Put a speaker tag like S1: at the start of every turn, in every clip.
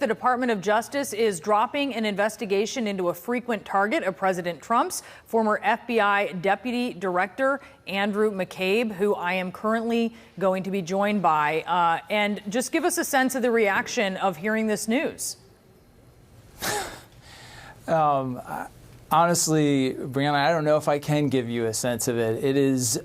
S1: The Department of Justice is dropping an investigation into a frequent target of President Trump's former FBI Deputy Director, Andrew McCabe, who I am currently going to be joined by. And just give us a sense of the reaction of hearing this news.
S2: Honestly, Brianna, I don't know if I can give you a sense of it. It is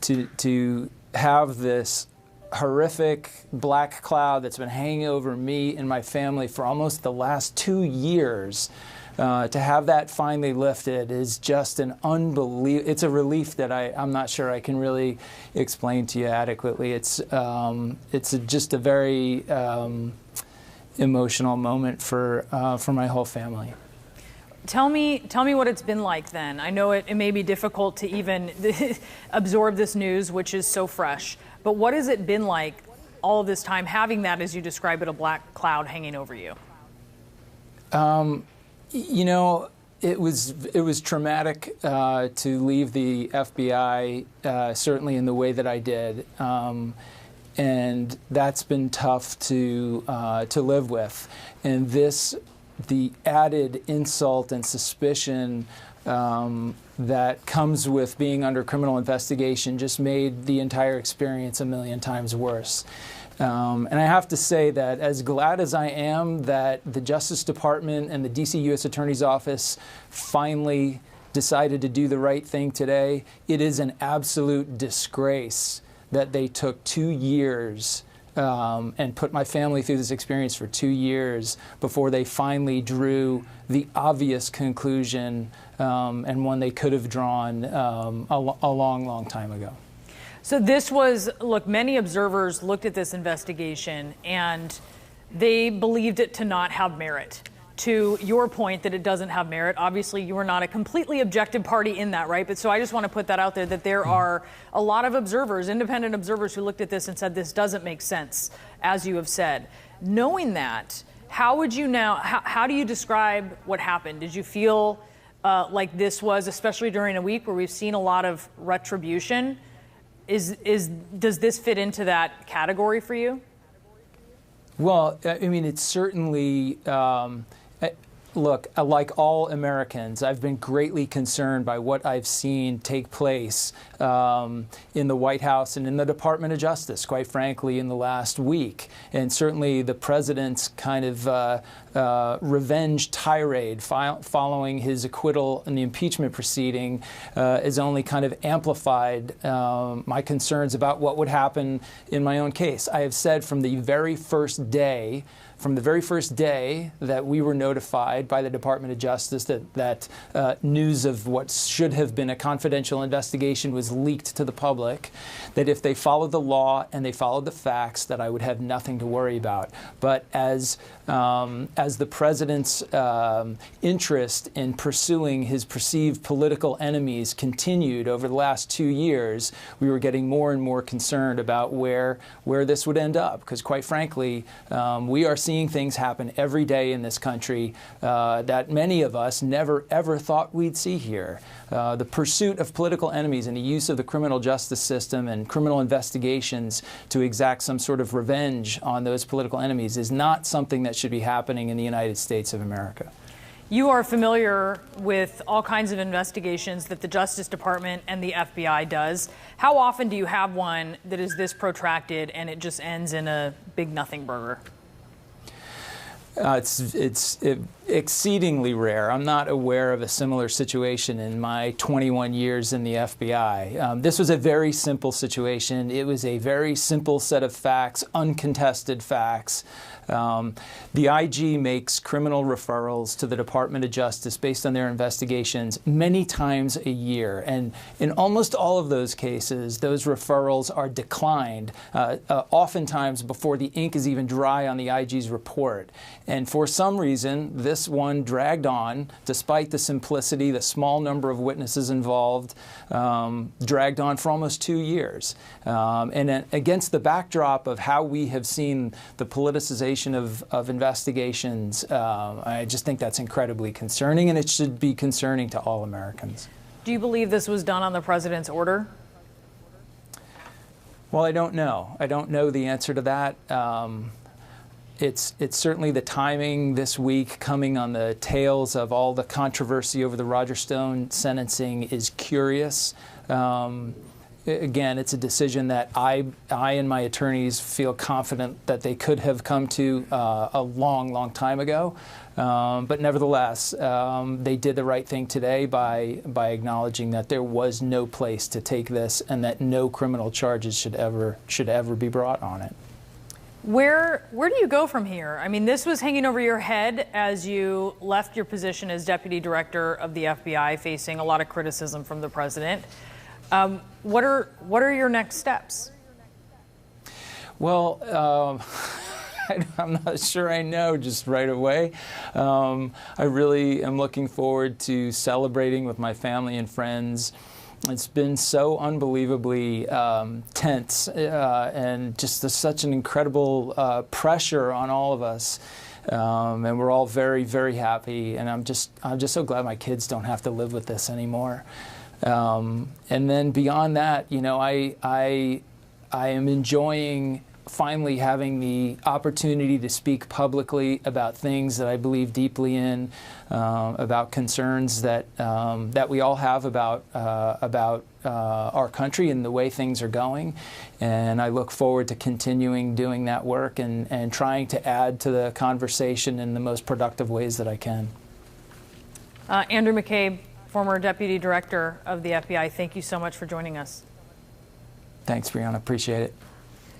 S2: to have this horrific black cloud that's been hanging over me and my family for almost the last 2 years. To have that finally lifted is just an unbelievable. It's a relief that I'm not sure I can really explain to you adequately. It's just a very emotional moment for my whole family.
S1: Tell me what it's been like then. I know it may be difficult to even absorb this news, which is so fresh. But what has it been like all of this time, having that, as you describe it, a black cloud hanging over you?
S2: You know, it was traumatic to leave the FBI, certainly in the way that I did, and that's been tough to live with. And the added insult and suspicion that comes with being under criminal investigation just made the entire experience a million times worse. And I have to say that as glad as I am that the Justice Department and the D.C. U.S. Attorney's Office finally decided to do the right thing today, it is an absolute disgrace that they took 2 years and put my family through this experience for 2 years before they finally drew the obvious conclusion, and one they could have drawn a long, long time ago.
S1: So this was, look, many observers looked at this investigation and they believed it to not have merit. To your point that it doesn't have merit, obviously you are not a completely objective party in that, right? But so I just want to put that out there, that there are a lot of observers, independent observers, who looked at this and said this doesn't make sense, as you have said. Knowing that, how would you now, how do you describe what happened? Did you feel like this was, especially during a week where we've seen a lot of retribution, does this fit into that category for you?
S2: Well, I mean, it's certainly, look, like all Americans, I've been greatly concerned by what I've seen take place in the White House and in the Department of Justice, quite frankly, in the last week. And certainly the president's kind of revenge tirade following his acquittal in the impeachment proceeding has only kind of amplified my concerns about what would happen in my own case. I have said from the very first day that we were notified by the Department of Justice that news of what should have been a confidential investigation was leaked to the public, that if they followed the law and they followed the facts, that I would have nothing to worry about. But as the president's interest in pursuing his perceived political enemies continued over the last 2 years, we were getting more and more concerned about where this would end up. Because quite frankly, we are seeing things happen every day in this country that many of us never, ever thought we'd see here. The pursuit of political enemies and the use of the criminal justice system and criminal investigations to exact some sort of revenge on those political enemies is not something that should be happening in the United States of America.
S1: You are familiar with all kinds of investigations that the Justice Department and the FBI does. How often do you have one that is this protracted and it just ends in a big nothing burger?
S2: It's exceedingly rare. I'm not aware of a similar situation in my 21 years in the FBI. This was a very simple situation. It was a very simple set of facts, uncontested facts. The IG makes criminal referrals to the Department of Justice based on their investigations many times a year. And in almost all of those cases, those referrals are declined, oftentimes before the ink is even dry on the IG's report. And for some reason, this one dragged on, despite the simplicity, the small number of witnesses involved, dragged on for almost 2 years. And against the backdrop of how we have seen the politicization of investigations, I just think that's incredibly concerning, and it should be concerning to all Americans.
S1: Do you believe this was done on the president's order?
S2: Well, I don't know. I don't know the answer to that. it's certainly the timing this week, coming on the tails of all the controversy over the Roger Stone sentencing, is curious. Again, it's a decision that I and my attorneys feel confident that they could have come to a long time ago. But nevertheless, they did the right thing today by acknowledging that there was no place to take this and that no criminal charges should ever be brought on it.
S1: Where do you go from here? I mean, this was hanging over your head as you left your position as deputy director of the FBI, facing a lot of criticism from the president. What are your next steps?
S2: Well, I'm not sure I know just right away. I really am looking forward to celebrating with my family and friends. It's been so unbelievably tense and just such an incredible pressure on all of us. And we're all very happy. And I'm just so glad my kids don't have to live with this anymore. And then beyond that, you know, I am enjoying finally having the opportunity to speak publicly about things that I believe deeply in, about concerns that we all have about our country and the way things are going. And I look forward to continuing doing that work and trying to add to the conversation in the most productive ways that I can.
S1: Andrew McCabe, former Deputy Director of the FBI, thank you so much for joining us.
S2: Thanks, Brianna. Appreciate it.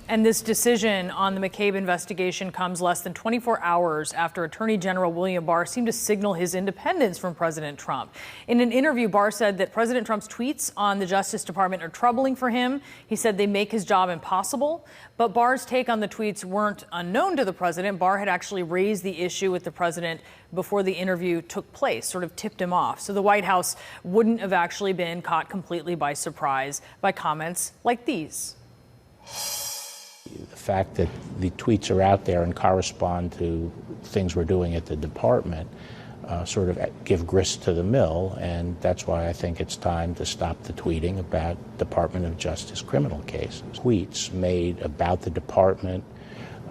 S1: And this decision on the McCabe investigation comes less than 24 hours after Attorney General William Barr seemed to signal his independence from President Trump. In an interview, Barr said that President Trump's tweets on the Justice Department are troubling for him. He said they make his job impossible. But Barr's take on the tweets weren't unknown to the president. Barr had actually raised the issue with the president before the interview took place, sort of tipped him off. So the White House wouldn't have actually been caught completely by surprise by comments like these.
S3: The fact that the tweets are out there and correspond to things we're doing at the department sort of give grist to the mill, and that's why I think it's time to stop the tweeting about Department of Justice criminal cases. Tweets made about the department,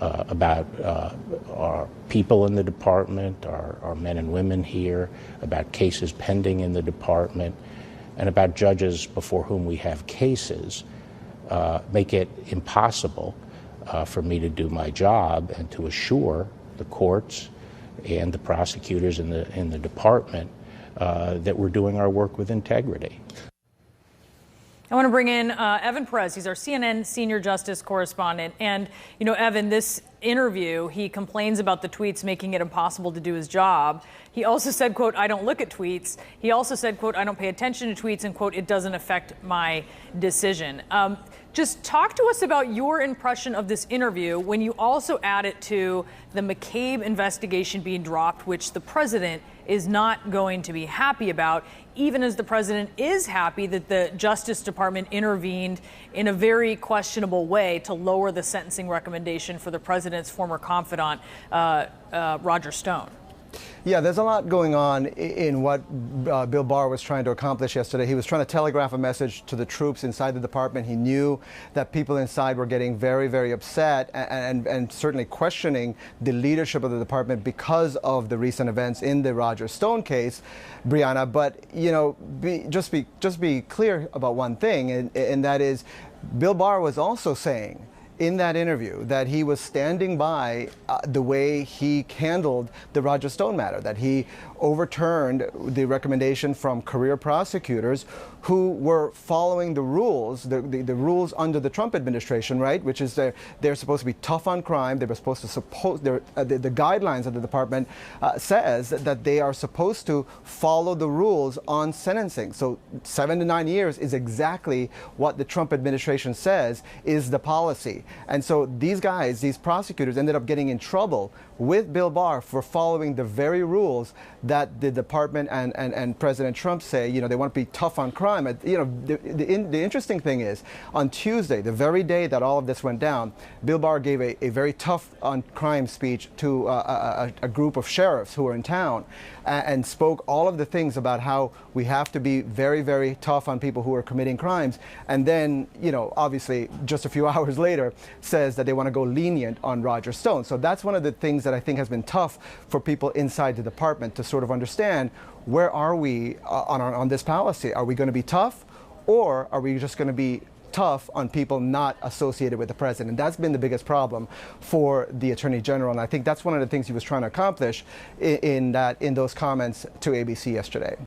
S3: about our people in the department, our men and women here, about cases pending in the department, and about judges before whom we have cases, make it impossible for me to do my job and to assure the courts and the prosecutors in the department that we're doing our work with integrity.
S1: I want to bring in Evan Perez. He's our CNN senior justice correspondent. And, you know, Evan, this interview, he complains about the tweets making it impossible to do his job. He also said, quote, "I don't look at tweets." He also said, quote, "I don't pay attention to tweets," and, quote, "it doesn't affect my decision." Just talk to us about your impression of this interview when you also add it to the McCabe investigation being dropped, which the president is not going to be happy about, even as the president is happy that the Justice Department intervened in a very questionable way to lower the sentencing recommendation for the president's former confidant, Roger Stone.
S4: Yeah, there's a lot going on in what Bill Barr was trying to accomplish yesterday. He was trying to telegraph a message to the troops inside the department. He knew that people inside were getting very upset and certainly questioning the leadership of the department because of the recent events in the Roger Stone case, Brianna. But, you know, just be clear about one thing, and that is Bill Barr was also saying in that interview that he was standing by the way he handled the Roger Stone matter, that he overturned the recommendation from career prosecutors who were following the rules, the rules under the Trump administration, right? Which is they're supposed to be tough on crime. They were supposed to the guidelines of the department says that they are supposed to follow the rules on sentencing. So 7 to 9 years is exactly what the Trump administration says is the policy. And so these guys, these prosecutors, ended up getting in trouble with Bill Barr for following the very rules that the department and President Trump say, you know, they want to be tough on crime. You know, the interesting thing is, on Tuesday, the very day that all of this went down, Bill Barr gave a very tough on crime speech to a group of sheriffs who were in town and spoke all of the things about how we have to be very tough on people who are committing crimes. And then, you know, obviously, just a few hours later, says that they want to go lenient on Roger Stone. So that's one of the things that I think has been tough for people inside the department to sort of understand, where are we on this policy? Are we going to be tough, or are we just going to be tough on people not associated with the president? That's been the biggest problem for the Attorney General, and I think that's one of the things he was trying to accomplish in those comments to ABC yesterday.